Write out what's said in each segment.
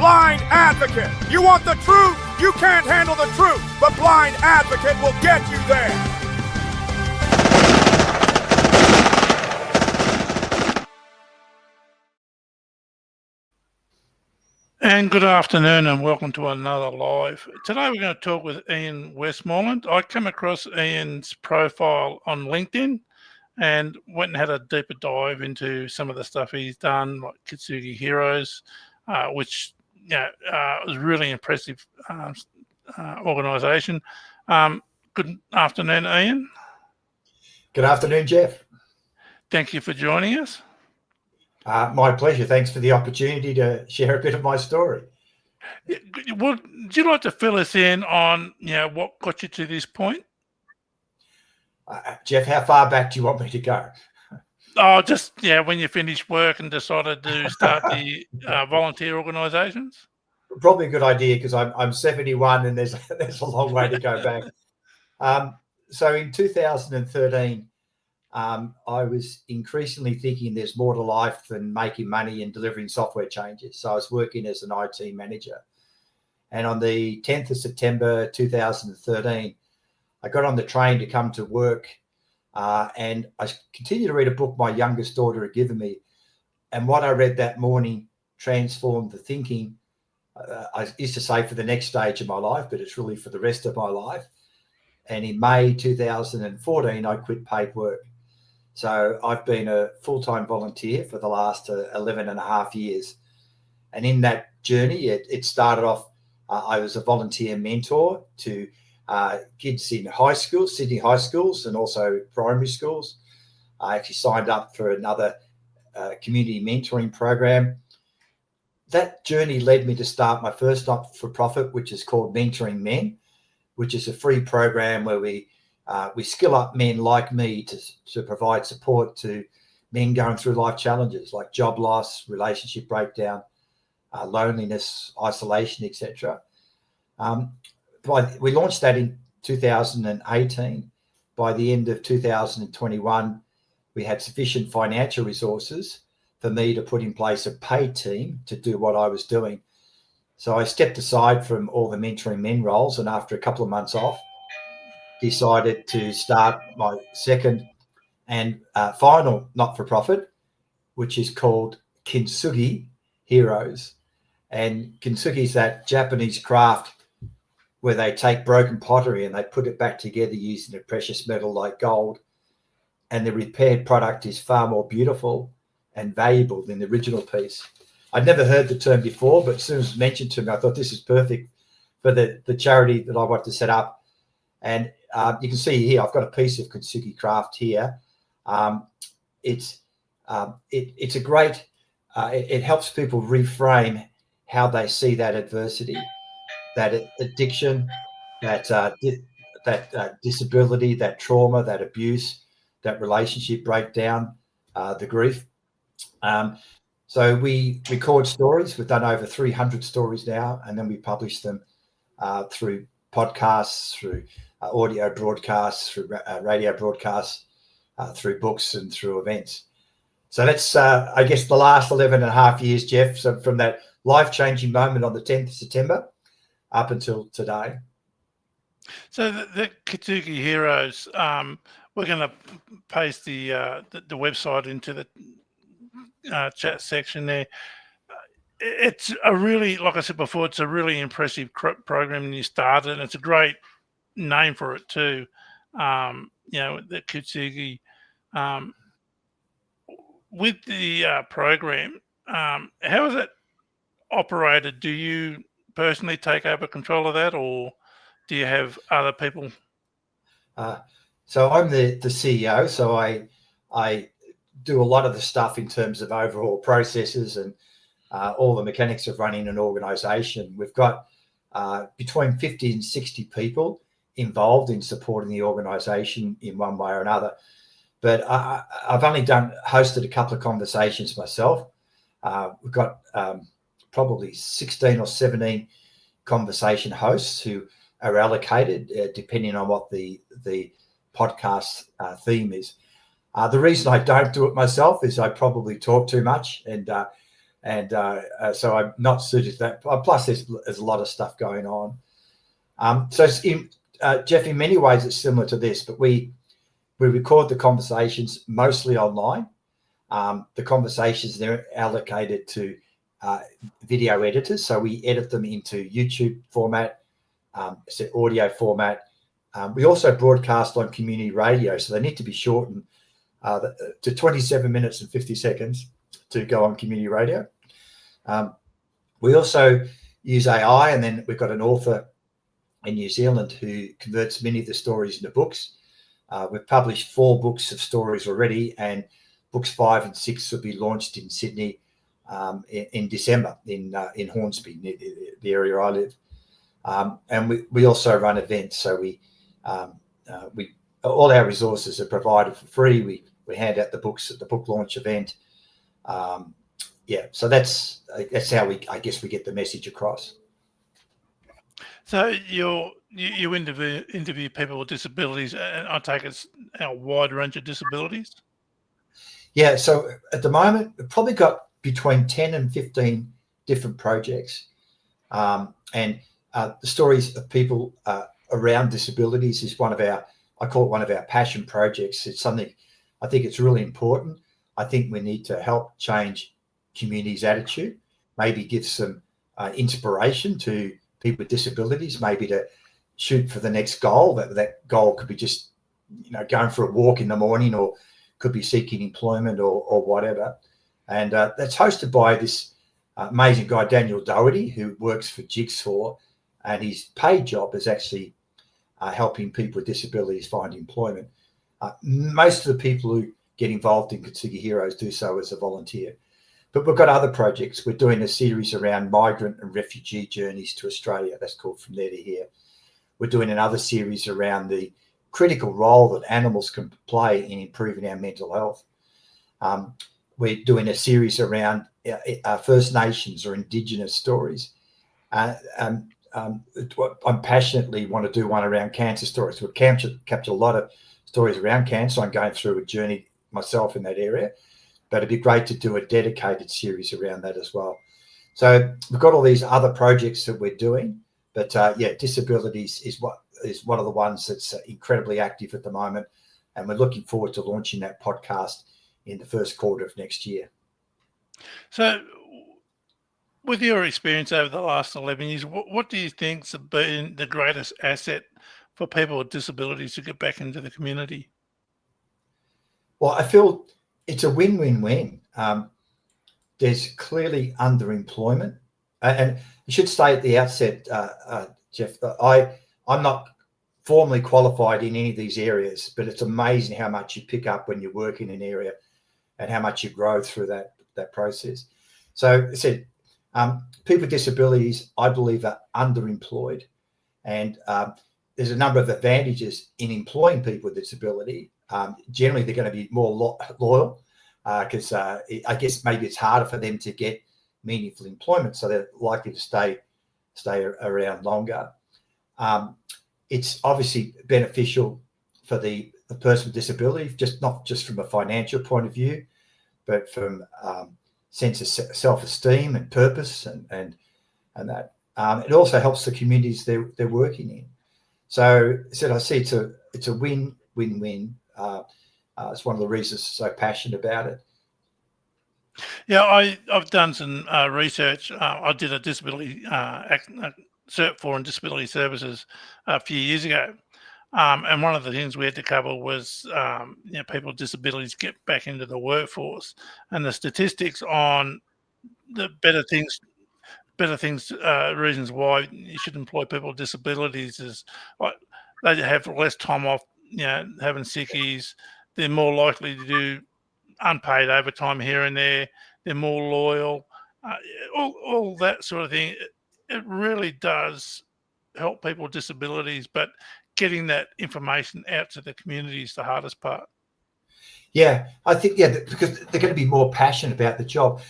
Blind Advocate. You want the truth? You can't handle the truth, but Blind Advocate will get you there. And good afternoon and welcome to another live. Today we're going to talk with Ian Westmoreland. I came across Ian's profile on LinkedIn and went and had a deeper dive into some of the stuff he's done, like Kintsugi Heroes, which was really impressive organisation. Good afternoon, Ian. Good afternoon, Jeff. Thank you for joining us. My pleasure. Thanks for the opportunity to share a bit of my story. Would you like to fill us in on what got you to this point? Jeff, how far back do you want me to go? Oh, just when you finished work and decided to start the volunteer organisations. Probably a good idea because I'm 71 and there's a long way to go back. So in 2013. I was increasingly thinking there's more to life than making money and delivering software changes. So I was working as an IT manager. And on the 10th of September 2013, I got on the train to come to work and I continued to read a book my youngest daughter had given me. And what I read that morning transformed the thinking. I used to say for the next stage of my life, but it's really for the rest of my life. And in May 2014, I quit paid work. So I've been a full-time volunteer for the last 11 and a half years. And in that journey, it started off, I was a volunteer mentor to kids in high schools, Sydney high schools, and also primary schools. I actually signed up for another community mentoring program. That journey led me to start my first not-for-profit, which is called Mentoring Men, which is a free program where we skill up men like me to provide support to men going through life challenges like job loss, relationship breakdown, loneliness, isolation, etc. We launched that in 2018. By the end of 2021, we had sufficient financial resources for me to put in place a paid team to do what I was doing. So I stepped aside from all the mentoring men roles, and after a couple of months off, decided to start my second and final not-for-profit, which is called Kintsugi Heroes. And Kintsugi is that Japanese craft where they take broken pottery and they put it back together using a precious metal like gold. And the repaired product is far more beautiful and valuable than the original piece. I'd never heard the term before, but as soon as it was mentioned to me, I thought this is perfect for the charity that I want to set up. And you can see here, I've got a piece of Kintsugi craft here. It's a great, it helps people reframe how they see that adversity, that addiction, that disability, that trauma, that abuse, that relationship breakdown, the grief. So we record stories. We've done over 300 stories now, and then we publish them through podcasts, through audio broadcasts, through radio broadcasts, through books and through events. So that's, I guess, the last 11 and a half years, Jeff. So from that life-changing moment on the 10th of September up until today. So the Kintsugi Heroes, we're going to paste the website into the chat section there. It's a really, like I said before, it's a really impressive program you started, and it's a great name for it too. The Kintsugi. With the program, how is it operated? Do you personally take over control of that, or do you have other people? So I'm the CEO, so I do a lot of the stuff in terms of overall processes and all the mechanics of running an organization. We've got between 50 and 60 people involved in supporting the organization in one way or another. But I've only hosted a couple of conversations myself. We've got probably 16 or 17 conversation hosts who are allocated depending on what the podcast theme is. The reason I don't do it myself is I probably talk too much, and and so I'm not suited to that. Plus, there's a lot of stuff going on. So, Jeff, in many ways, it's similar to this, but we record the conversations mostly online. The conversations, they're allocated to video editors, so we edit them into YouTube format, audio format. We also broadcast on community radio, so they need to be shortened to 27 minutes and 50 seconds to go on community radio. We also use AI, and then we've got an author in New Zealand who converts many of the stories into books. We've published 4 books of stories already, and books 5 and 6 will be launched in Sydney in December in Hornsby, the area I live. And we also run events, so we all our resources are provided for free. We hand out the books at the book launch event. So that's how we get the message across. So you interview people with disabilities, and I take it's a wide range of disabilities. Yeah, so at the moment we've probably got between 10 and 15 different projects, and the stories of people around disabilities is I call it one of our passion projects. It's something I think it's really important. I think we need to help change communities' attitude, maybe give some inspiration to people with disabilities, maybe to shoot for the next goal. That goal could be just, going for a walk in the morning, or could be seeking employment or whatever. And that's hosted by this amazing guy, Daniel Doherty, who works for Jigsaw, and his paid job is actually helping people with disabilities find employment. Most of the people who get involved in Kintsugi Heroes do so as a volunteer. But we've got other projects. We're doing a series around migrant and refugee journeys to Australia. That's called From There to Here. We're doing another series around the critical role that animals can play in improving our mental health. We're doing a series around First Nations or Indigenous stories. I passionately want to do one around cancer stories. We've captured a lot of stories around cancer. I'm going through a journey myself in that area, but it'd be great to do a dedicated series around that as well. So we've got all these other projects that we're doing, but disabilities is one of the ones that's incredibly active at the moment, and we're looking forward to launching that podcast in the first quarter of next year. So, with your experience over the last 11 years, what do you think's been the greatest asset for people with disabilities to get back into the community? Well, I feel it's a win-win-win. There's clearly underemployment, and I should say at the outset, Jeff, that I'm not formally qualified in any of these areas, but it's amazing how much you pick up when you work in an area and how much you grow through that process. So I said, people with disabilities, I believe, are underemployed, and there's a number of advantages in employing people with disability. Generally, they're going to be more loyal because I guess maybe it's harder for them to get meaningful employment, so they're likely to stay around longer. It's obviously beneficial for the person with disability, not just from a financial point of view, but from sense of self-esteem and purpose and that. It also helps the communities they're working in. So I see it's a win-win-win. It's one of the reasons I'm so passionate about it. Yeah, I've done some research. I did a disability cert for in disability services a few years ago, and one of the things we had to cover was people with disabilities get back into the workforce, and the statistics on the reasons why you should employ people with disabilities is they have less time off, having sickies. They're more likely to do unpaid overtime here and there. They're more loyal. All that sort of thing. It really does help people with disabilities, but getting that information out to the community is the hardest part. Yeah, I think, because they're going to be more passionate about the job.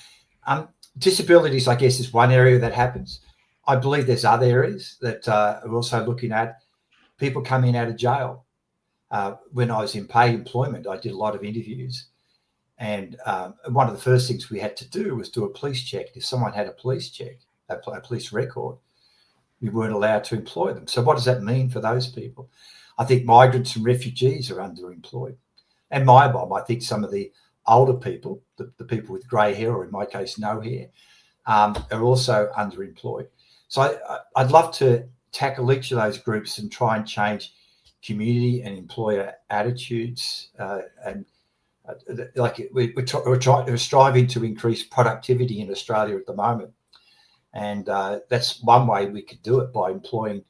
Disabilities, I guess, is one area that happens. I believe there's other areas that we're also looking at. People coming out of jail. When I was in paid employment, I did a lot of interviews, And one of the first things we had to do was do a police check. If someone had a police check, a police record, we weren't allowed to employ them. So what does that mean for those people? I think migrants and refugees are underemployed. And my mom, I think some of the older people, the people with grey hair, or in my case, no hair, are also underemployed. So I'd love to tackle each of those groups and try and change community and employer attitudes. We're striving to increase productivity in Australia at the moment. And that's one way we could do it, by employing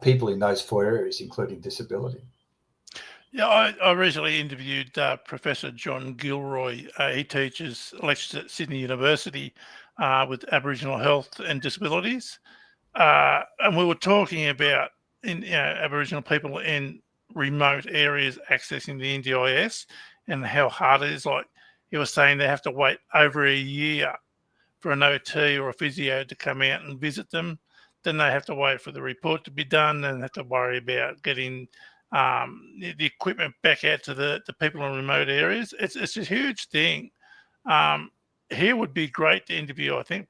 people in those 4 areas, including disability. Yeah, I recently interviewed Professor John Gilroy. He lectures at Sydney University with Aboriginal health and disabilities. And we were talking about Aboriginal people in remote areas accessing the NDIS and how hard it is. Like, he was saying they have to wait over a year for an OT or a physio to come out and visit them. Then they have to wait for the report to be done, and have to worry about getting the equipment back out to the people in remote areas. It's a huge thing. Here would be great to interview, I think,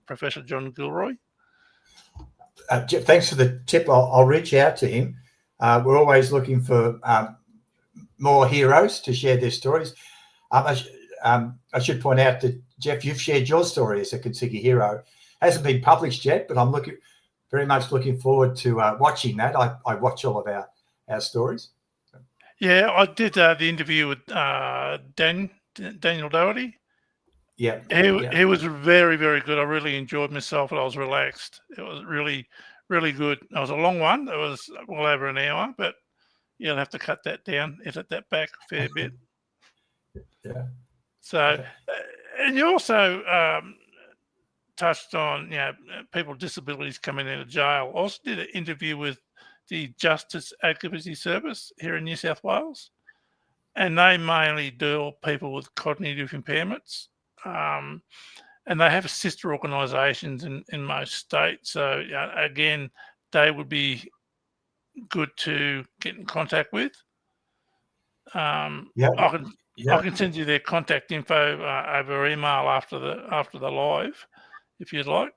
Professor John Gilroy. Jeff, thanks for the tip. I'll reach out to him. We're always looking for more heroes to share their stories. I should point out that, Jeff, you've shared your story as a Kintsugi hero. Hasn't been published yet, but I'm very much looking forward to watching that. I watch all of our stories. Yeah, I did the interview with Daniel Doherty. Yeah. He was very, very good. I really enjoyed myself, and I was relaxed. It was really, really good. It was a long one. It was well over an hour, but you'll have to cut that down, edit that back a fair bit. Yeah. So, and you also touched on people with disabilities coming out of jail. I also did an interview with the Justice Advocacy Service here in New South Wales, and they mainly deal with people with cognitive impairments. And they have sister organisations in most states. So again, they would be good to get in contact with. I can send you their contact info over email after the live, if you'd like.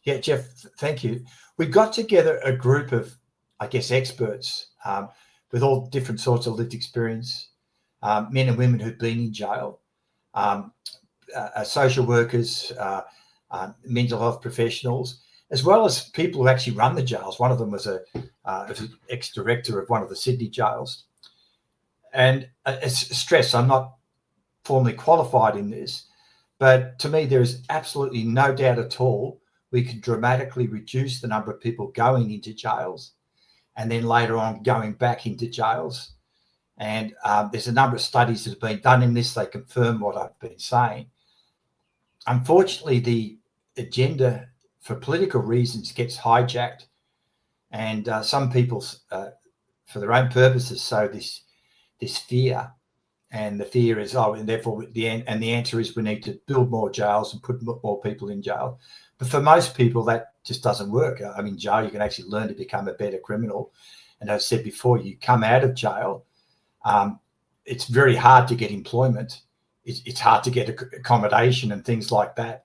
Yeah, Jeff, thank you. We got together a group of, I guess, experts with all different sorts of lived experience, men and women who've been in jail, social workers, mental health professionals, as well as people who actually run the jails. One of them was an ex-director of one of the Sydney jails. And it's stress, I'm not formally qualified in this, but to me, there is absolutely no doubt at all we can dramatically reduce the number of people going into jails and then later on going back into jails. And there's a number of studies that have been done in this. They confirm what I've been saying. Unfortunately, the agenda for political reasons gets hijacked, and some people, for their own purposes, sow this fear. And the fear is, and therefore the answer is we need to build more jails and put more people in jail. But for most people, that just doesn't work. I mean, jail, you can actually learn to become a better criminal. And as I said before, you come out of jail, it's very hard to get employment. It's hard to get accommodation and things like that.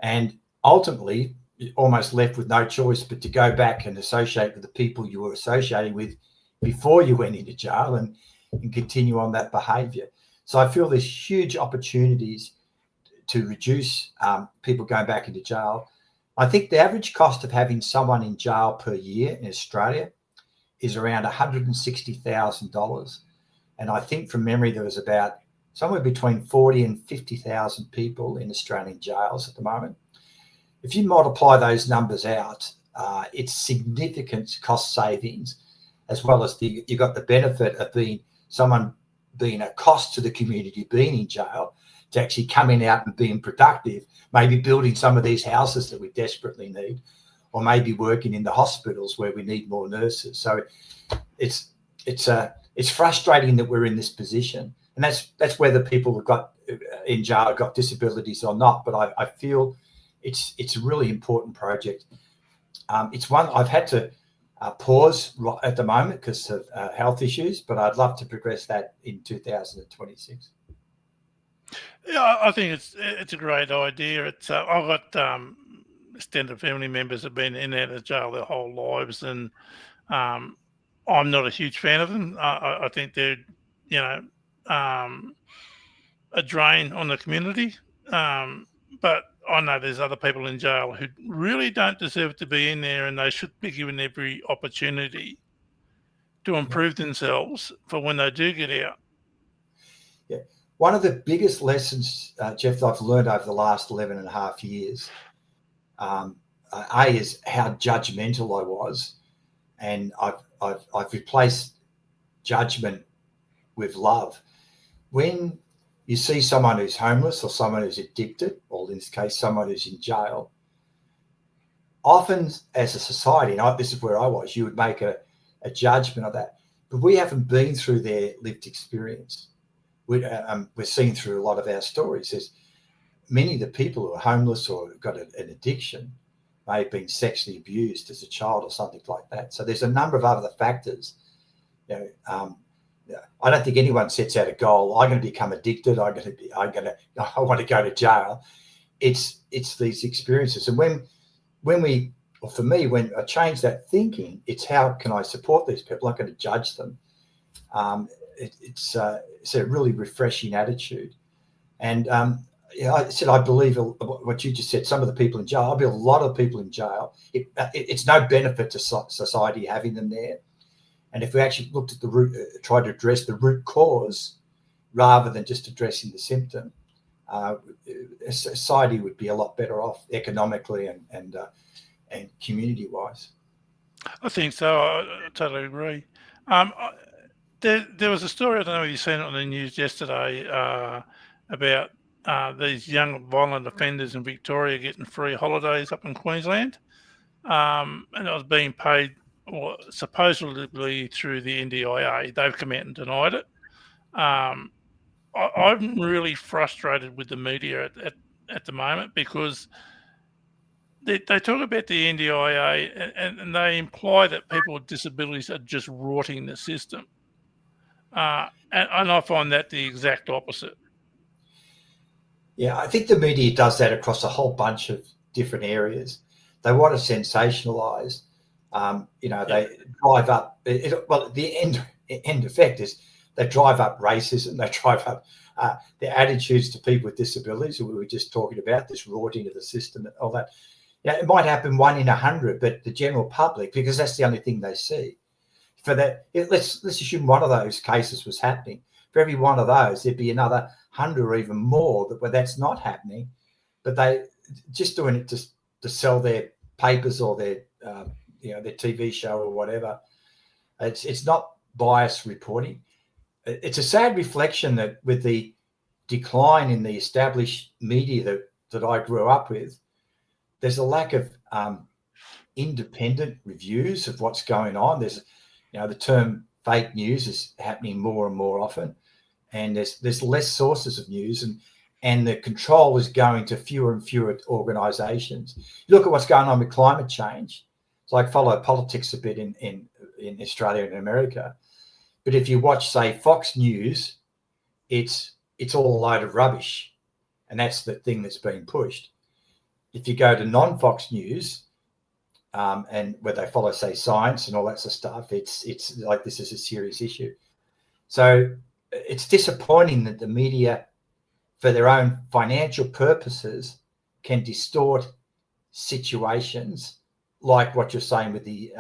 And ultimately, you're almost left with no choice but to go back and associate with the people you were associating with before you went into jail and continue on that behaviour. So I feel there's huge opportunities to reduce people going back into jail. I think the average cost of having someone in jail per year in Australia is around $160,000. And I think from memory, there was about somewhere between 40 and 50,000 people in Australian jails at the moment. If you multiply those numbers out, it's significant cost savings, as well as you got the benefit of someone being a cost to the community, being in jail, to actually coming out and being productive, maybe building some of these houses that we desperately need, or maybe working in the hospitals where we need more nurses. So it's frustrating that we're in this position, and that's whether people have got in jail have got disabilities or not. But I feel it's a really important project. It's one I've had to pause at the moment because of health issues, but I'd love to progress that in 2026. Yeah, I think it's a great idea. It's I've got extended family members have been in and out of jail their whole lives, and I'm not a huge fan of them. I think they're, you know, a drain on the community. But I know there's other people in jail who really don't deserve to be in there, and they should be given every opportunity to improve themselves for when they do get out. Yeah. One of the biggest lessons, Jeff, that I've learned over the last 11 and a half years, is how judgmental I was. And I've replaced judgment with love. When you see someone who's homeless or someone who's addicted, or in this case, someone who's in jail, often as a society, and this is where I was, you would make a judgment of that. But we haven't been through their lived experience. We're seeing through a lot of our stories. There's many of the people who are homeless or have got an addiction may have been sexually abused as a child or something like that. So there's a number of other factors. You know, I don't think anyone sets out a goal. I'm going to become addicted. I want to go to jail. It's these experiences, and when I change that thinking, it's how can I support these people? I'm not going to judge them. It's a really refreshing attitude. And I said, I believe what you just said, some of the people in jail, I believe a lot of people in jail, it's no benefit to society having them there. And if we actually looked at the root, tried to address the root cause rather than just addressing the symptom, society would be a lot better off economically and community-wise. I think so. I totally agree. There was a story, I don't know if you've seen it on the news yesterday, about these young violent offenders in Victoria getting free holidays up in Queensland. And it was being paid supposedly through the NDIA. They've come out and denied it. I'm really frustrated with the media at the moment because they talk about the NDIA and they imply that people with disabilities are just rotting the system. And I find that the exact opposite. Yeah, I think the media does that across a whole bunch of different areas. They want to sensationalise. They drive up. The end effect is they drive up racism. They drive up their attitudes to people with disabilities, who we were just talking about, this rotting of the system and all that. Yeah, it might happen 1 in 100, but the general public, because that's the only thing they see. For that, let's assume one of those cases was happening. For every one of those, there'd be another 100 or even more where that's not happening, but they just doing it to sell their papers or their their TV show or whatever. It's not biased reporting. It's a sad reflection that with the decline in the established media that I grew up with, there's a lack of independent reviews of what's going on. There's, the term fake news is happening more and more often, and there's less sources of news, and the control is going to fewer and fewer organisations. You look at what's going on with climate change. So I follow politics a bit in Australia and America, but if you watch, say, Fox News, it's all a load of rubbish, and that's the thing that's being pushed. If you go to non-Fox News, and where they follow, say, science and all that sort of stuff, it's like this is a serious issue. So it's disappointing that the media, for their own financial purposes, can distort situations like what you're saying with the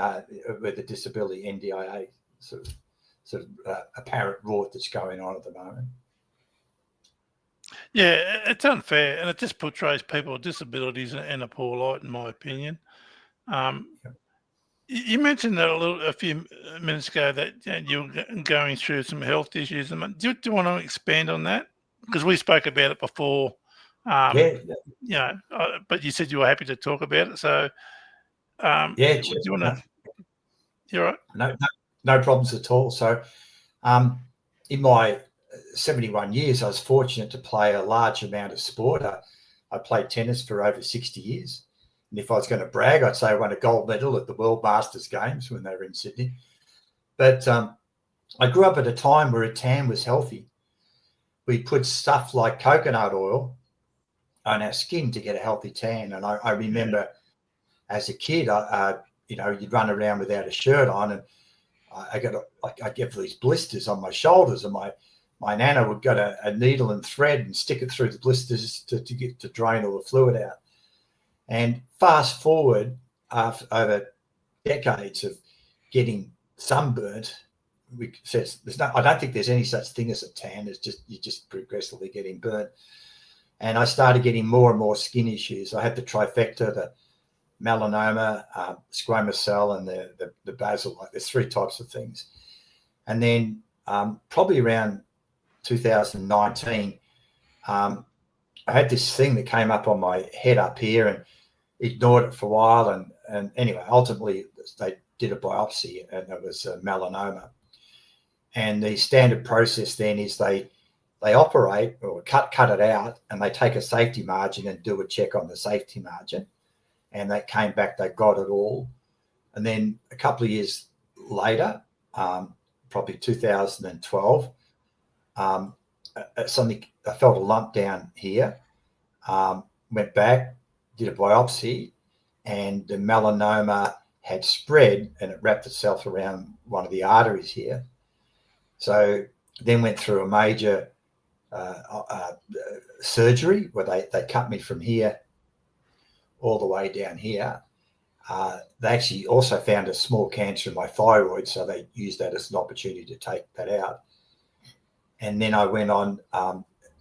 disability NDIA sort of apparent rot that's going on at the moment. Yeah, it's unfair, and it just portrays people with disabilities in a poor light, in my opinion. You mentioned that a few minutes ago that you were going through some health issues. Do you want to expand on that? Because we spoke about it before. But you said you were happy to talk about it. So, do you want to? You're right. No problems at all. So, in my 71 years, I was fortunate to play a large amount of sport. I played tennis for over 60 years. And if I was going to brag, I'd say I won a gold medal at the World Masters Games when they were in Sydney. But I grew up at a time where a tan was healthy. We put stuff like coconut oil on our skin to get a healthy tan. And I remember as a kid, you'd run around without a shirt on, and I get these blisters on my shoulders, and my nana would get a needle and thread and stick it through the blisters to drain all the fluid out. And fast forward over decades of getting sunburnt, I don't think there's any such thing as a tan. It's just you're just progressively getting burnt. And I started getting more and more skin issues. I had the trifecta, the melanoma, squamous cell, and the basal. Like there's 3 types of things. And then probably around 2019, I had this thing that came up on my head up here, and ignored it for a while. And anyway, ultimately they did a biopsy, and it was a melanoma. And the standard process then is they operate or cut it out, and they take a safety margin and do a check on the safety margin. And that came back, they got it all. And then a couple of years later, probably 2012, something, I felt a lump down here, went back, did a biopsy, and the melanoma had spread and it wrapped itself around one of the arteries here. So then went through a major surgery where they cut me from here all the way down here. They actually also found a small cancer in my thyroid, so they used that as an opportunity to take that out. And then I went on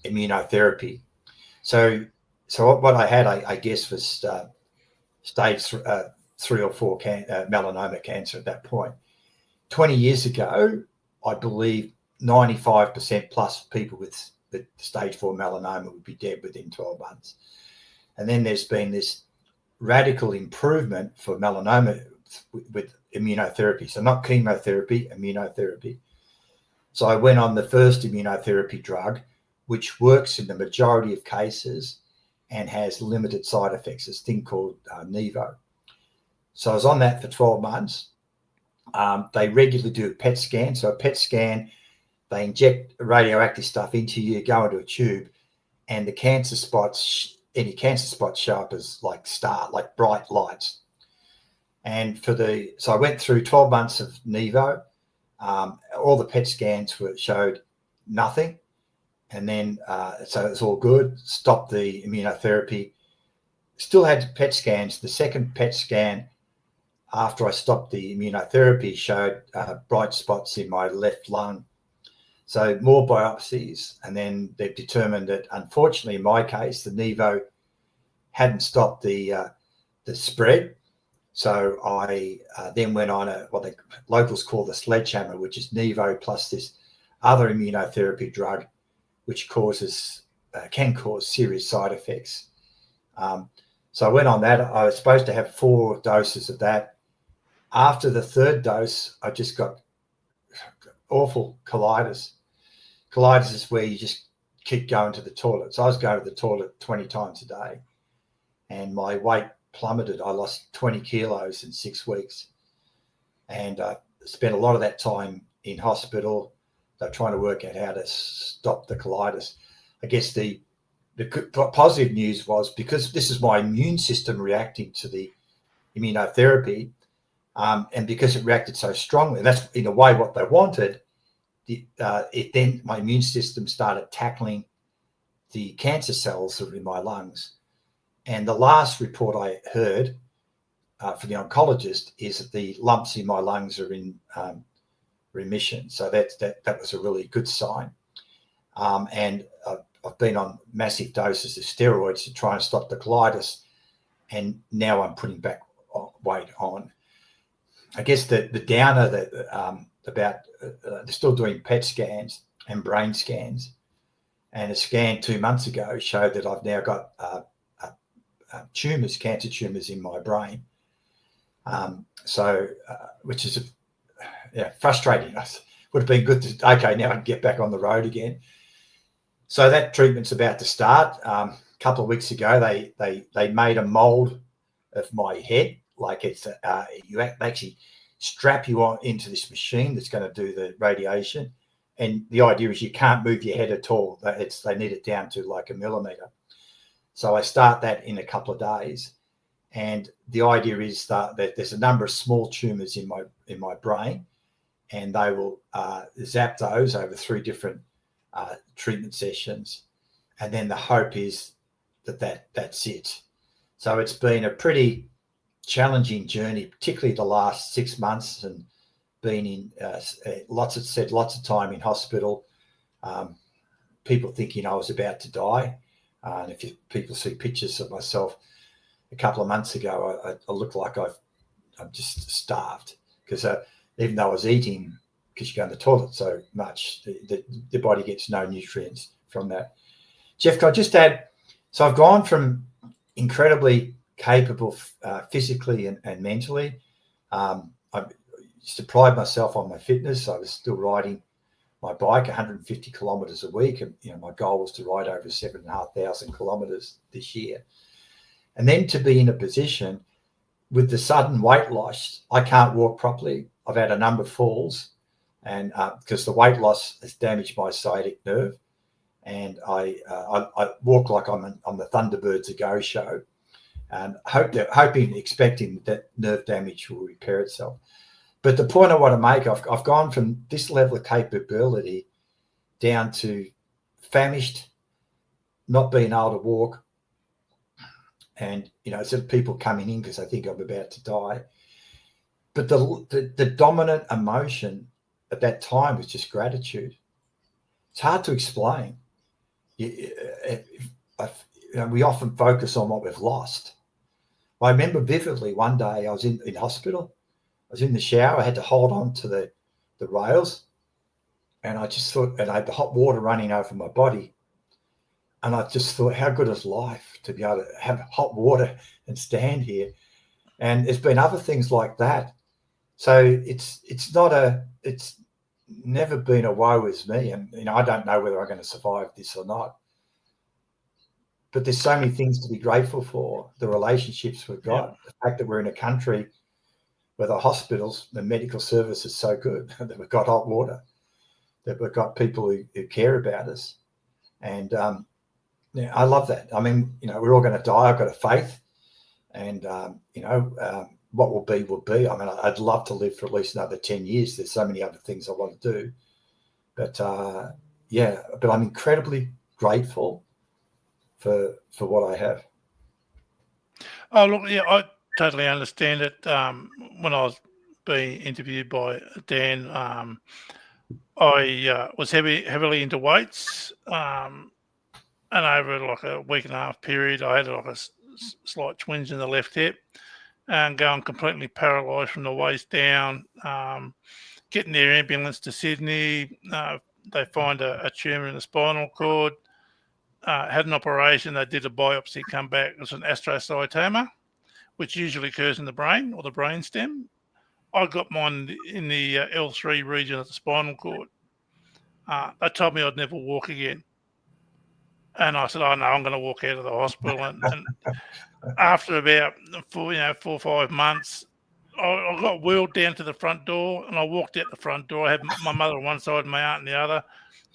immunotherapy. So what I had, I guess, was stage 3 or 4 melanoma cancer at that point. 20 years ago, I believe 95% plus people with the stage 4 melanoma would be dead within 12 months. And then there's been this radical improvement for melanoma with immunotherapy. So not chemotherapy, immunotherapy. So I went on the first immunotherapy drug, which works in the majority of cases and has limited side effects. This thing called Nivo. So I was on that for 12 months. They regularly do a PET scan. So a PET scan, they inject radioactive stuff into you, go into a tube, and the cancer spots, any cancer spots show up as like bright lights. And so I went through 12 months of Nivo. All the PET scans showed nothing. And then, so it's all good. Stopped the immunotherapy. Still had PET scans. The second PET scan after I stopped the immunotherapy showed bright spots in my left lung. So more biopsies. And then they've determined that, unfortunately, in my case, the Nivo hadn't stopped the spread. So I then went on what the locals call the sledgehammer, which is Nivo plus this other immunotherapy drug, which can cause serious side effects. So I went on that. I was supposed to have 4 doses of that. After the 3rd dose, I just got awful colitis. Colitis is where you just keep going to the toilet. So I was going to the toilet 20 times a day, and my weight plummeted. I lost 20 kilos in 6 weeks, and I spent a lot of that time in hospital. They're trying to work out how to stop the colitis. I guess the positive news was, because this is my immune system reacting to the immunotherapy, and because it reacted so strongly, and that's in a way what they wanted, then my immune system started tackling the cancer cells that are in my lungs. And the last report I heard from the oncologist is that the lumps in my lungs are in remission. So that was a really good sign. And I've been on massive doses of steroids to try and stop the colitis, and now I'm putting back weight on. I guess the downer that about they're still doing PET scans and brain scans, and a scan 2 months ago showed that I've now got cancer tumors in my brain. Which is frustrating. It would have been good to, okay, now I can get back on the road again. So that treatment's about to start. A couple of weeks ago, they made a mold of my head. Like it's you actually strap you on into this machine that's going to do the radiation, and the idea is you can't move your head at all. They need it down to like a millimeter. So I start that in a couple of days, and the idea is that there's a number of small tumors in my brain, and they will zap those over 3 different treatment sessions, and then the hope is that's it. So it's been a pretty challenging journey, particularly the last 6 months, and been in lots of time in hospital. People thinking I was about to die, and if people see pictures of myself a couple of months ago, I look like I'm just starved, because even though I was eating, because you go in the toilet so much, the body gets no nutrients from that. Jeff, can I just add? So I've gone from incredibly capable physically and mentally. I used to pride myself on my fitness. I was still riding my bike 150 kilometres a week, and my goal was to ride over 7,500 kilometres this year. And then to be in a position with the sudden weight loss, I can't walk properly. I've had a number of falls, and because the weight loss has damaged my sciatic nerve, and I walk like I'm on the Thunderbirds A Go show, and expecting that nerve damage will repair itself. But the point I want to make, I've gone from this level of capability down to famished, not being able to walk, and instead of people coming in because they think I'm about to die. But the dominant emotion at that time was just gratitude. It's hard to explain. We often focus on what we've lost. I remember vividly one day I was in hospital. I was in the shower. I had to hold on to the rails, and I just thought, and I had the hot water running over my body, and I just thought, how good is life to be able to have hot water and stand here? And there's been other things like that. So it's never been a woe is me, and I don't know whether I'm going to survive this or not. But there's so many things to be grateful for. The relationships we've got, the fact that we're in a country where the hospitals, the medical service is so good, that we've got hot water, that we've got people who care about us. And I love that. I mean, we're all going to die. I've got a faith, and what will be will be. I mean, I'd love to live for at least another 10 years. There's so many other things I want to do, but but I'm incredibly grateful for what I have. Oh, look, yeah, I totally understand it. When I was being interviewed by Dan, I was heavily into weights, and over like a week and a half period, I had like a slight twinge in the left hip, and going completely paralysed from the waist down. Getting their ambulance to Sydney, they find a tumour in the spinal cord. Had an operation. They did a biopsy. Come back, it was an astrocytoma, which usually occurs in the brain or the brain stem. I got mine in the L3 region of the spinal cord. They told me I'd never walk again. And I said, oh, no, I'm going to walk out of the hospital. And after about 4 or 5 months, I got wheeled down to the front door, and I walked out the front door. I had my mother on one side and my aunt on the other,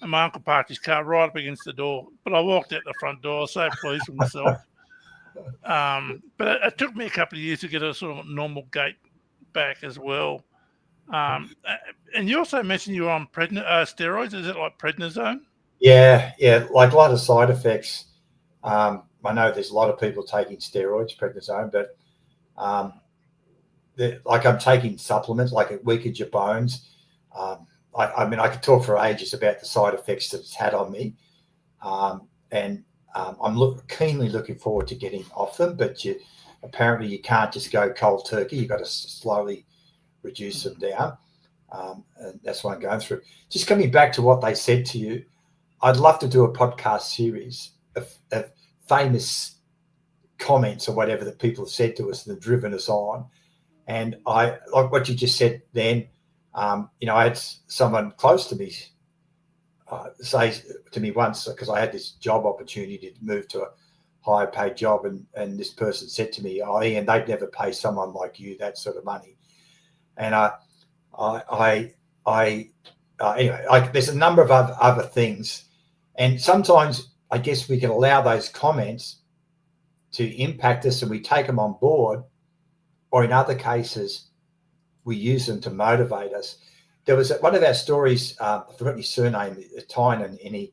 and my uncle parked his car right up against the door. But I walked out the front door. I was so pleased with myself. But it took me a couple of years to get a sort of normal gait back as well. And you also mentioned you were on steroids. Is it like prednisone? Yeah, like a lot of side effects. I know there's a lot of people taking steroids, prednisone, but like I'm taking supplements, like it weakens your bones. I mean, I could talk for ages about the side effects that it's had on me, and I'm keenly looking forward to getting off them. But apparently you can't just go cold turkey. You've got to slowly reduce them down, and that's what I'm going through. Just coming back to what they said to you, I'd love to do a podcast series of famous comments or whatever that people have said to us that have driven us on. And I like what you just said then. I had someone close to me say to me once, because I had this job opportunity to move to higher paid job, and this person said to me, "Oh, Ian, they'd never pay someone like you that sort of money." And anyway, there's a number of other things, and sometimes I guess we can allow those comments to impact us, and we take them on board, or in other cases, we use them to motivate us. There was one of our stories, I forgot his surname, Tynan, and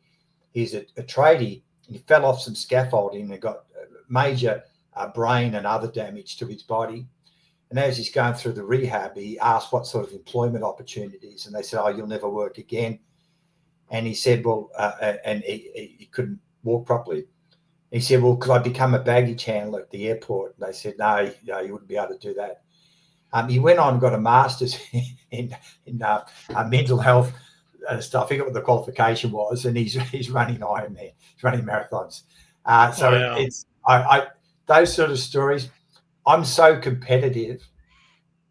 he's a tradie, and he fell off some scaffolding and got major brain and other damage to his body. And as he's going through the rehab, he asked what sort of employment opportunities, and they said, "Oh, you'll never work again." And he said, "Well," and he couldn't walk properly. He said, "Well, could I become a baggage handler at the airport?" And they said, "No, you wouldn't be able to do that." He went on and got a master's in mental health stuff. I forget what the qualification was, and he's running Ironman, he's running marathons. It's those sort of stories. I'm so competitive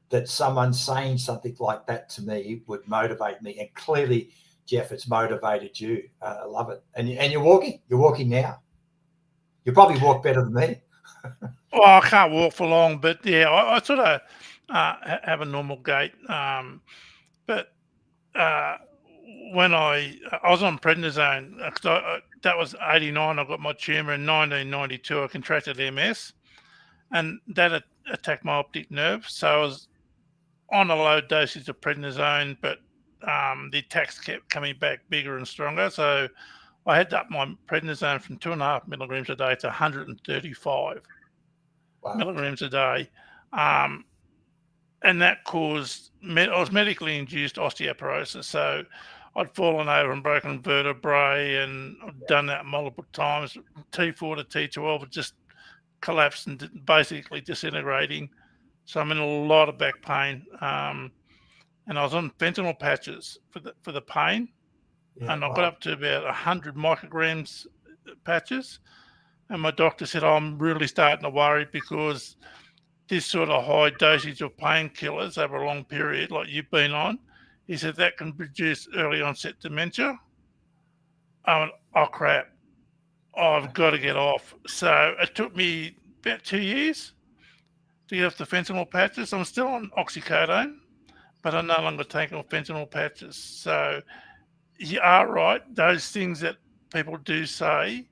that someone saying something like that to me would motivate me, and clearly, Jeff, it's motivated you. I love it, and you're walking now. You probably walk better than me. Well, I can't walk for long, but yeah, I sort of have a normal gait. But when I was on prednisone, that was 89. I got my tumour in 1992. I contracted MS, and that attacked my optic nerve. So I was on a low dosage of prednisone, but the attacks kept coming back bigger and stronger. So I had up my prednisone from 2.5 milligrams a day to 135 milligrams a day. And that caused, I was medically induced osteoporosis. So I'd fallen over and broken vertebrae, and I'd done that multiple times. T4 to T12 had just collapsed and basically disintegrating. So I'm in a lot of back pain. And I was on fentanyl patches for the pain. Yeah, and I got up to about 100 micrograms patches. And my doctor said, I'm really starting to worry, because this sort of high dosage of painkillers over a long period, like you've been on, he said that can produce early onset dementia. I went, oh crap, I've got to get off. So it took me about 2 years to get off the fentanyl patches. I'm still on oxycodone, but I'm no longer taking fentanyl patches. So you are right. Those things that people do say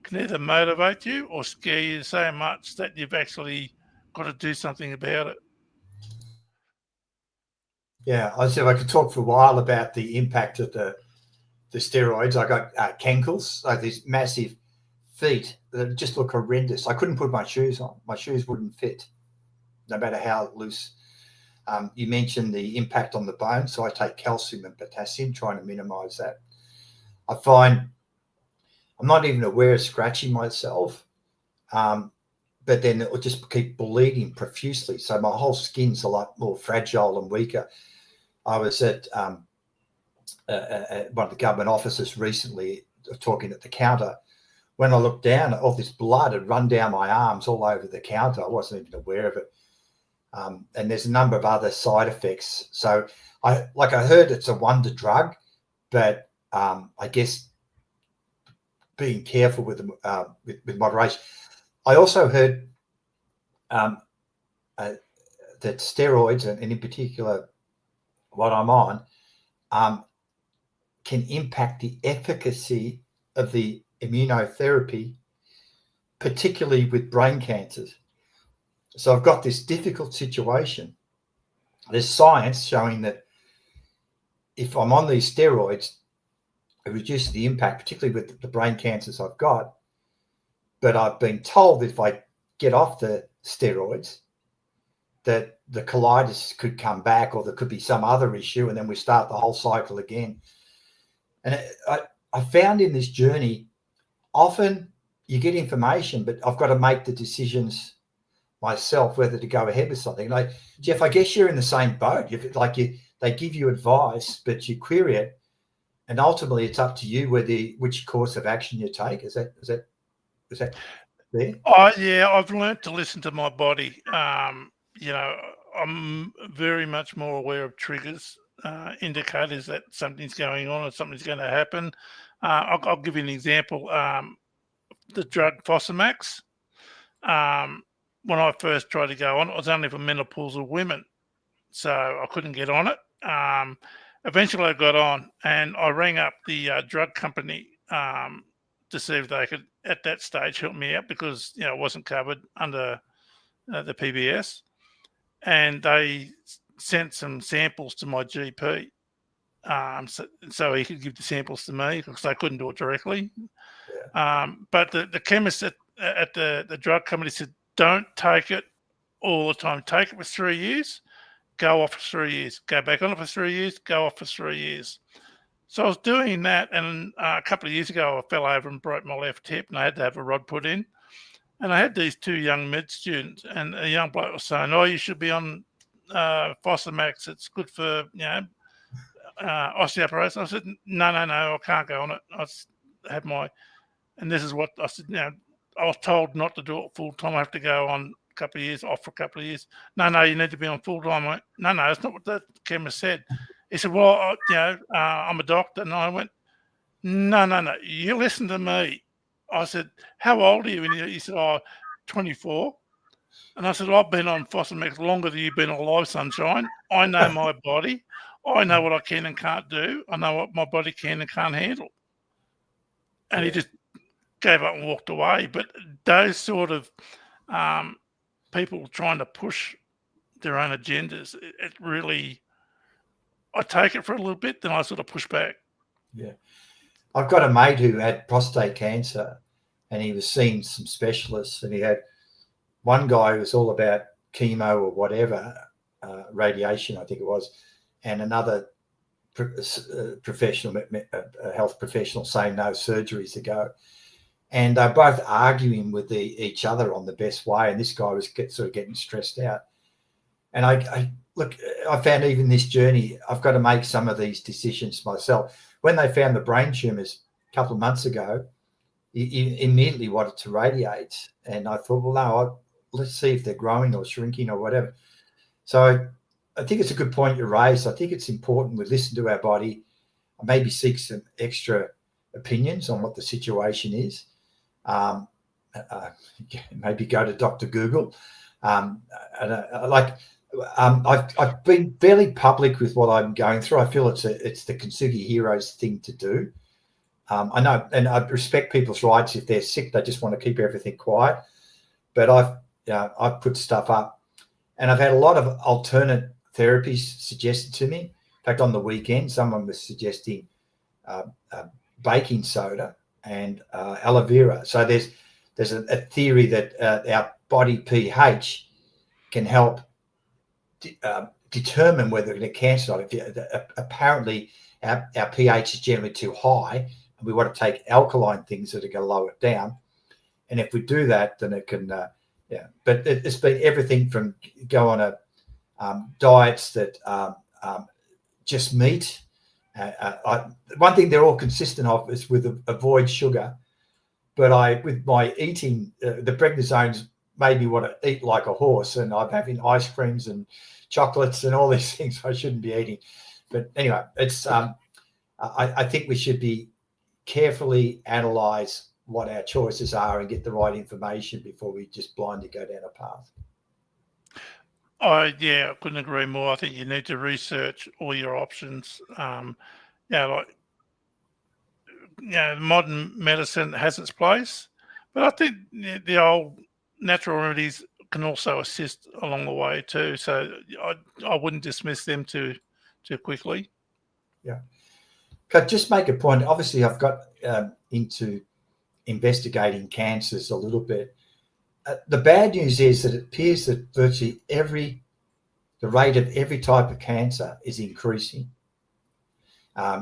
can either motivate you or scare you so much that you've actually got to do something about it. Yeah, I said I could talk for a while about the impact of the steroids. I got cankles, like these massive feet that just look horrendous. I couldn't put my shoes on. My shoes wouldn't fit, no matter how loose. You mentioned the impact on the bone, so I take calcium and potassium, trying to minimize that. I find I'm not even aware of scratching myself, but then it will just keep bleeding profusely. So my whole skin's a lot more fragile and weaker. I was at one of the government offices recently, talking at the counter. When I looked down, all this blood had run down my arms all over the counter. I wasn't even aware of it. And there's a number of other side effects. So I heard it's a wonder drug, but I guess being careful with moderation. I also heard that steroids, and in particular what I'm on, can impact the efficacy of the immunotherapy, particularly with brain cancers. So I've got this difficult situation. There's science showing that if I'm on these steroids, it reduces the impact, particularly with the brain cancers I've got. But I've been told if I get off the steroids, that the colitis could come back, or there could be some other issue, and then we start the whole cycle again. And I found in this journey, often you get information, but I've got to make the decisions myself whether to go ahead with something. Like, Jeff, I guess you're in the same boat. They give you advice, but you query it, and ultimately it's up to you which course of action you take. Is that there? Oh yeah, I've learnt to listen to my body. I'm very much more aware of triggers, indicators that something's going on or something's going to happen. I'll give you an example. the drug Fosamax. When I first tried to go on, it was only for menopausal women, so I couldn't get on it. Eventually, I got on, and I rang up the drug company to see if they could, at that stage, help me out because it wasn't covered under the PBS, and they sent some samples to my GP, so he could give the samples to me because they couldn't do it directly. But the chemist at the drug company said, don't take it all the time. Take it for 3 years, go off for 3 years, go back on it for 3 years, go off for 3 years. So I was doing that, and a couple of years ago, I fell over and broke my left hip, and I had to have a rod put in. And I had these 2 young med students, and a young bloke was saying, "Oh, you should be on Fosamax. It's good for osteoporosis." I said, "No, I can't go on it. I have my," and this is what I said. I was told not to do it full time. I have to go on a couple of years, off for a couple of years. No, you need to be on full time. I went, no, that's not what the chemist said. He said, well, I'm a doctor. And I went, no, you listen to me. I said, how old are you? And he said, 24. And I said, I've been on Fosamax longer than you've been alive, sunshine. I know my body. I know what I can and can't do. I know what my body can and can't handle. And he just gave up and walked away. But those sort of people trying to push their own agendas, it really, I take it for a little bit, then I sort of push back. Yeah. I've got a mate who had prostate cancer, and he was seeing some specialists, and he had one guy who was all about chemo or whatever, radiation, I think it was, and another professional, health professional saying no, surgeries to go. And they're both arguing with each other on the best way, and this guy was sort of getting stressed out. And I found even this journey, I've got to make some of these decisions myself. When they found the brain tumours a couple of months ago, he immediately wanted to radiate. And I thought, well, no, let's see if they're growing or shrinking or whatever. So I think it's a good point you raised. I think it's important we listen to our body, maybe seek some extra opinions on what the situation is. Maybe go to Dr. Google. I've been fairly public with what I'm going through. I feel it's the Kintsugi heroes thing to do. I know, and I respect people's rights. If they're sick, they just want to keep everything quiet. But I've put stuff up, and I've had a lot of alternate therapies suggested to me. In fact, on the weekend, someone was suggesting baking soda and aloe vera. So there's a theory that our body pH can help determine whether it's cancer or not. Apparently, our pH is generally too high, and we want to take alkaline things that are going to lower it down. And if we do that, then it can, But it's been everything from go on diets that just meat. One thing they're all consistent of is with avoid sugar. But with my eating, the prednisone's made me want to eat like a horse, and I'm having ice creams and chocolates and all these things I shouldn't be eating. But anyway, it's I think we should be carefully analyze what our choices are and get the right information before we just blindly go down a path. I couldn't agree more. I think you need to research all your options. Modern medicine has its place, but I think the old natural remedies can also assist along the way too. So I wouldn't dismiss them too quickly. Yeah. Could just make a point. Obviously, I've got into investigating cancers a little bit. The bad news is that it appears that virtually the rate of every type of cancer is increasing.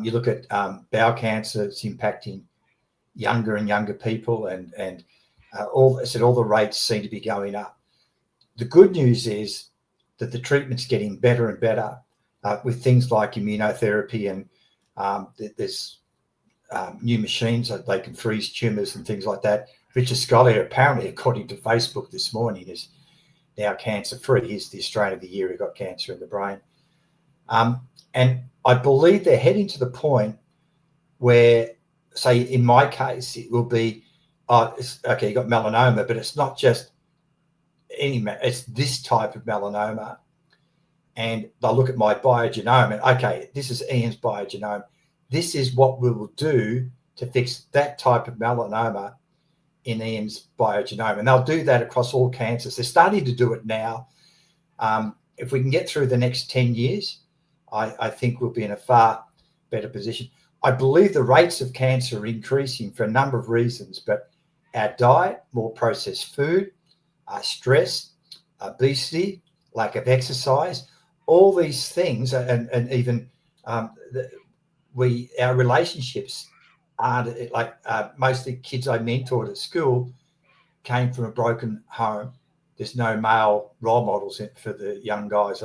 You look at bowel cancer; it's impacting younger and younger people, and all the rates seem to be going up. The good news is that the treatment's getting better and better with things like immunotherapy, and there's new machines that they can freeze tumours and things like that. Richard Scollier, apparently, according to Facebook this morning, is now cancer-free. He's the Australian of the Year who got cancer in the brain. And I believe they're heading to the point where, say, in my case, it will be oh, okay, you got melanoma, but it's not just it's this type of melanoma. And they'll look at my biogenome and, okay, this is Ian's biogenome. This is what we will do to fix that type of melanoma in Ian's biogenome. And they'll do that across all cancers. They're starting to do it now. If we can get through the next 10 years, I think we'll be in a far better position. I believe the rates of cancer are increasing for a number of reasons, but our diet, more processed food, stress, obesity, lack of exercise, all these things, and even our relationships aren't like most of the kids I mentored at school came from a broken home. There's no male role models for the young guys.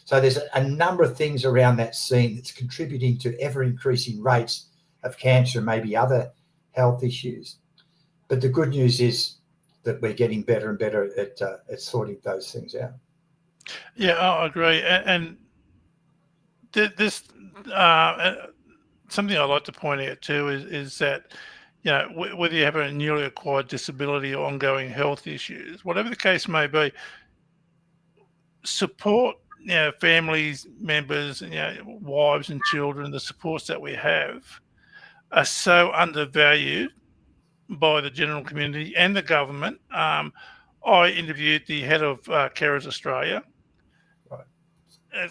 So there's a number of things around that scene that's contributing to ever increasing rates of cancer and maybe other health issues. But the good news is that we're getting better and better at sorting those things out. Yeah, I agree. And this something I like to point out too is that, whether you have a newly acquired disability or ongoing health issues, whatever the case may be, support, families, members, wives and children, the supports that we have are so undervalued by the general community and the government. I interviewed the head of Carers Australia. Right.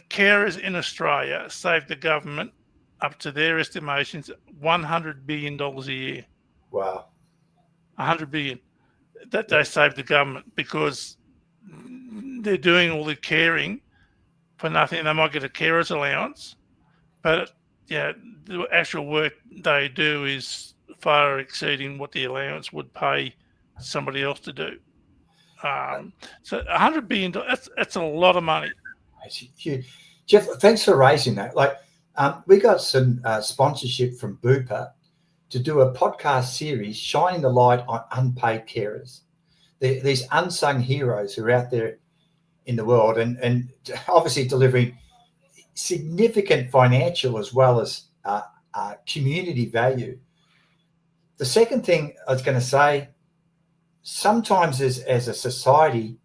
Carers in Australia saved the government, up to their estimations, $100 billion a year. Wow. $100 billion that they saved the government because they're doing all the caring for nothing. They might get a carer's allowance, but the actual work they do is far exceeding what the allowance would pay somebody else to do. So $100 billion, that's a lot of money. It's huge. Jeff, thanks for raising that. We got some sponsorship from Bupa to do a podcast series shining the light on unpaid carers. These unsung heroes who are out there in the world and obviously delivering significant financial as well as community value. The second thing I was going to say, sometimes as a society,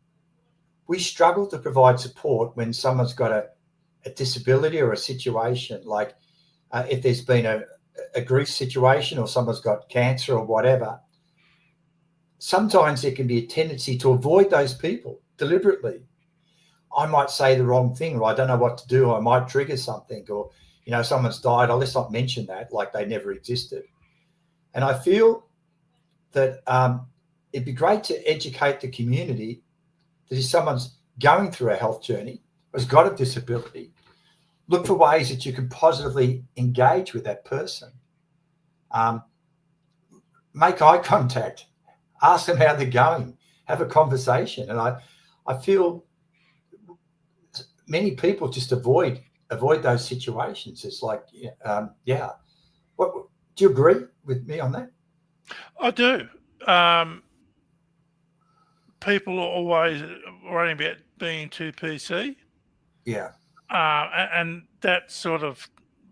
we struggle to provide support when someone's got a disability or a situation, like if there's been a grief situation or someone's got cancer or whatever. Sometimes there can be a tendency to avoid those people deliberately. I might say the wrong thing, or I don't know what to do. I might trigger something, or, someone's died. Oh, let's not mention that, like they never existed. And I feel that it'd be great to educate the community that if someone's going through a health journey, has got a disability, look for ways that you can positively engage with that person. Make eye contact, ask them how they're going, have a conversation. And I feel many people just avoid those situations. It's like, What, do you agree with me on that? I do. People are always worrying about being too PC. Yeah. And that sort of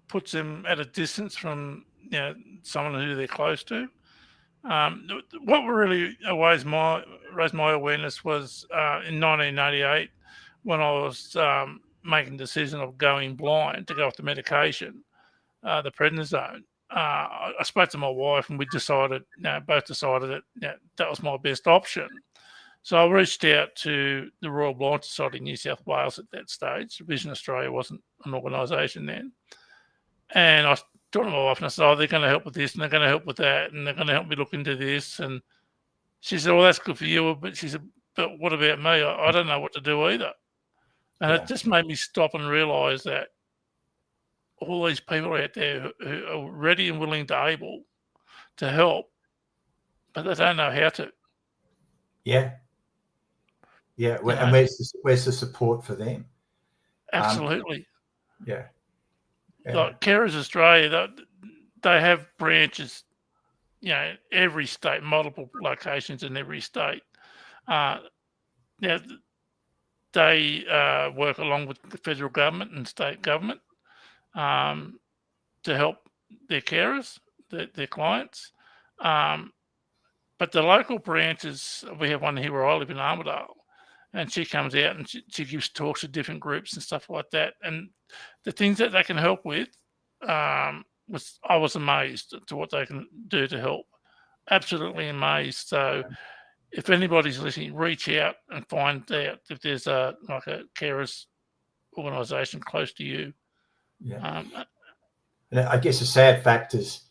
puts them at a distance from someone who they're close to. What really raised my awareness was in 1988 when I was making the decision of going blind to go off the medication, the prednisone. I spoke to my wife and we decided, both decided that that was my best option. So I reached out to the Royal Blind Society in New South Wales at that stage. Vision Australia wasn't an organisation then. And I talked to my wife and I said, oh, they're going to help with this and they're going to help with that and they're going to help me look into this. And she said, well, that's good for you. But she said, but what about me? I don't know what to do either. And it just made me stop and realise that all these people out there who are ready and willing to able to help, but they don't know how to. Yeah. Yeah. And where's the support for them? Absolutely. Yeah. Like Carers Australia, they have branches, every state, multiple locations in every state. Now, they work along with the federal government and state government to help their carers, their clients. But the local branches, we have one here where I live in Armidale, and she comes out and she gives talks to different groups and stuff like that. And the things that they can help with, I was amazed to what they can do to help. Absolutely amazed. So if anybody's listening, reach out and find out if there's a carers organisation close to you. Yeah. And I guess the sad fact is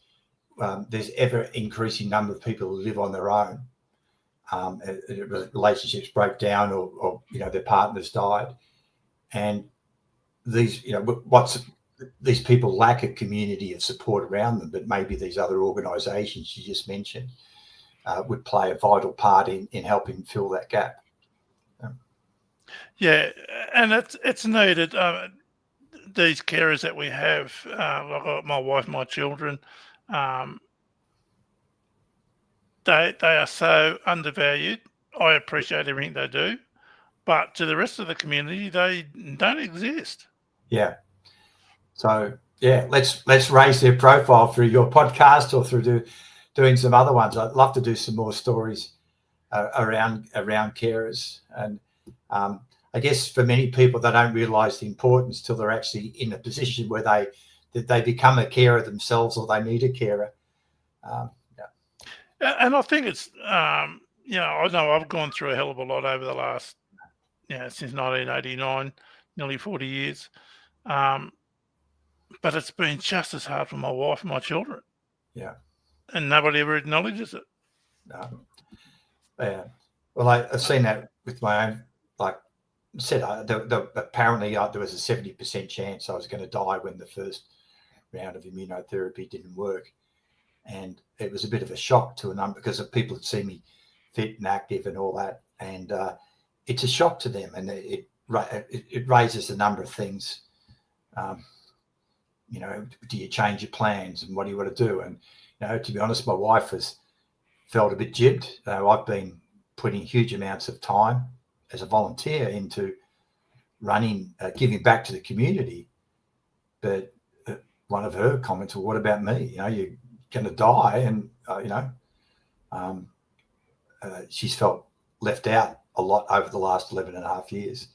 there's ever increasing number of people who live on their own. Relationships break down, or their partners died, and these these people lack a community of support around them. But maybe these other organisations you just mentioned would play a vital part in helping fill that gap. Yeah, and it's needed. These carers that we have, I've got my wife, my children, they are so undervalued. I appreciate everything they do, but to the rest of the community, they don't exist. Yeah. So yeah, let's raise their profile through your podcast or through doing some other ones. I'd love to do some more stories around carers, and I guess for many people, they don't realise the importance till they're actually in a position where they become a carer themselves, or they need a carer. And I think it's, I know I've gone through a hell of a lot over the last, since 1989, nearly 40 years. But it's been just as hard for my wife and my children. Yeah. And nobody ever acknowledges it. No. Yeah. Well, I've seen that with my own, apparently there was a 70% chance I was going to die when the first round of immunotherapy didn't work. And it was a bit of a shock to a number, because of people that see me fit and active and all that. And it's a shock to them, and it raises a number of things. Do you change your plans, and what do you want to do? And, to be honest, my wife has felt a bit jibbed. I've been putting huge amounts of time as a volunteer into running, giving back to the community. But one of her comments, well, what about me? You're going to die. And, she's felt left out a lot over the last 11 and a half years.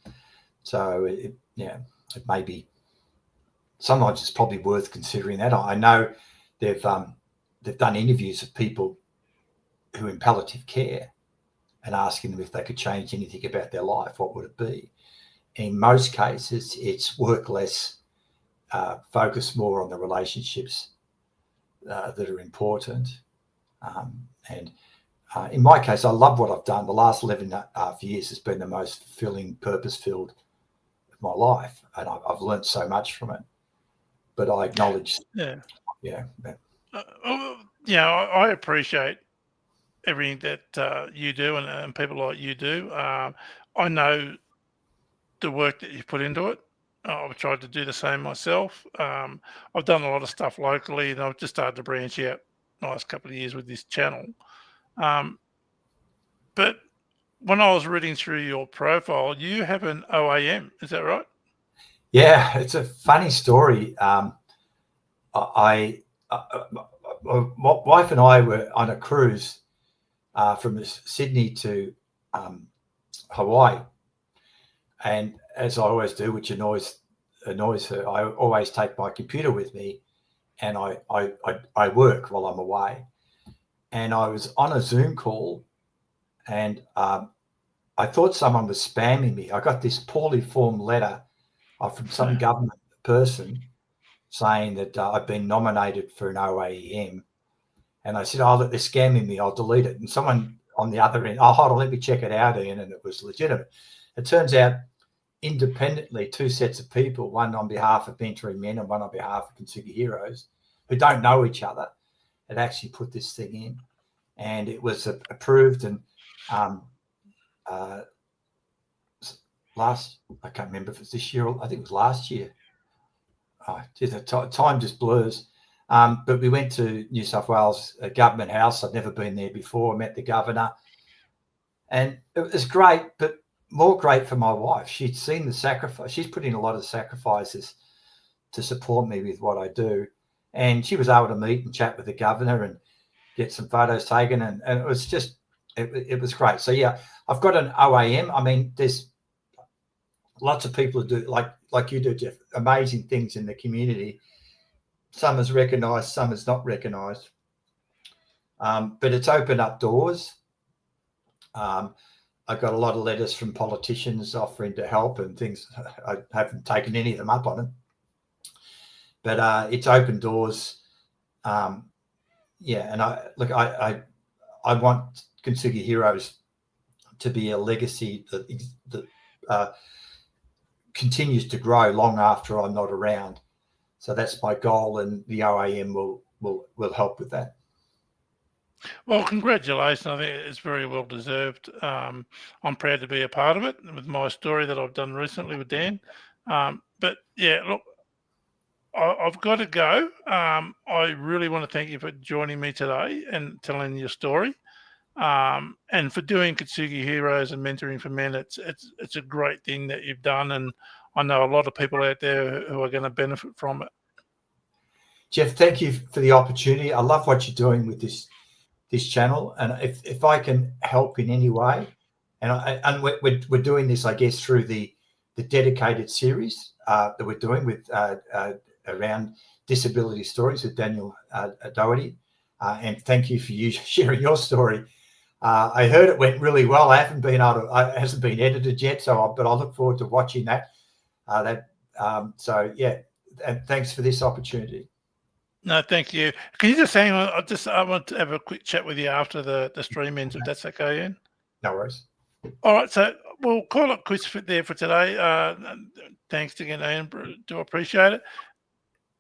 So, it may be, sometimes it's probably worth considering that. I know they've done interviews of people who are in palliative care and asking them if they could change anything about their life, what would it be? In most cases, it's work less, focus more on the relationships that are important. And in my case, I love what I've done. The last 11 and a half years has been the most fulfilling, purpose-filled of my life, and I've learned so much from it. But I acknowledge, I appreciate everything that you do and people like you do. I know the work that you put into it. I've tried to do the same myself. I've done a lot of stuff locally, and I've just started to branch out the last couple of years with this channel. But when I was reading through your profile, you have an OAM, is that right? Yeah, it's a funny story. My wife and I were on a cruise from Sydney to Hawaii, and as I always do, which annoys her, I always take my computer with me, and I work while I'm away. And I was on a Zoom call, and I thought someone was spamming me. I got this poorly formed letter from some government person saying that I've been nominated for an OAM. And I said, oh, look, they're scamming me. I'll delete it. And someone on the other end, oh, hold on, let me check it out, Ian. And it was legitimate. It turns out independently, two sets of people, one on behalf of Mentoring Men and one on behalf of Kintsugi Heroes, who don't know each other, had actually put this thing in. And it was approved. And I can't remember if it was this year or I think it was last year. Time just blurs. But we went to New South Wales Government House. I'd never been there before. I met the governor. And it was great, but more great for my wife. She'd seen the sacrifice. She's put in a lot of sacrifices to support me with what I do. And she was able to meet and chat with the governor and get some photos taken, and it was just it was great. So yeah, I've got an OAM. I mean, there's lots of people who do like you do, Jeff, amazing things in the community. Some is recognised, some is not recognised, but it's opened up doors. I got a lot of letters from politicians offering to help and things. I haven't taken any of them up on it, but it's opened doors. Yeah, and I want Kintsugi Heroes to be a legacy that continues to grow long after I'm not around. So that's my goal, and the OAM will help with that. Well, congratulations. I think it's very well deserved. I'm proud to be a part of it with my story that I've done recently with Dan. But yeah, look, I've got to go. I really want to thank you for joining me today and telling your story, and for doing Kintsugi Heroes and mentoring for men. It's a great thing that you've done, and I know a lot of people out there who are going to benefit from it. Jeff, thank you for the opportunity. I love what you're doing with this channel, and if I can help in any way, and we're doing this, I guess, through the dedicated series that we're doing with around disability stories with Daniel Doherty, and thank you for you sharing your story. I heard it went really well. It hasn't been edited yet, but I look forward to watching that. So yeah, and thanks for this opportunity. No, thank you. Can you just hang on? I want to have a quick chat with you after the stream ends, if that's okay, Ian. No worries. All right, so we'll call it quits there for today. Thanks again, Ian. Do appreciate it.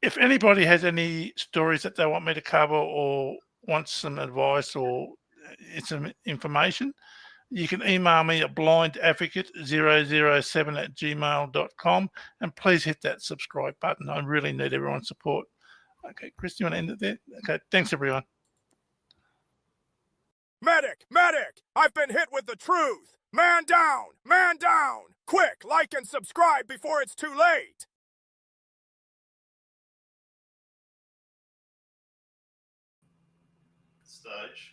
If anybody has any stories that they want me to cover or wants some advice or some information, you can email me at blindadvocate007@gmail.com, and please hit that subscribe button. I really need everyone's support. Okay, Chris, do you want to end it there? Okay, thanks, everyone. Medic! Medic! I've been hit with the truth! Man down! Man down! Quick, like and subscribe before it's too late! Stage.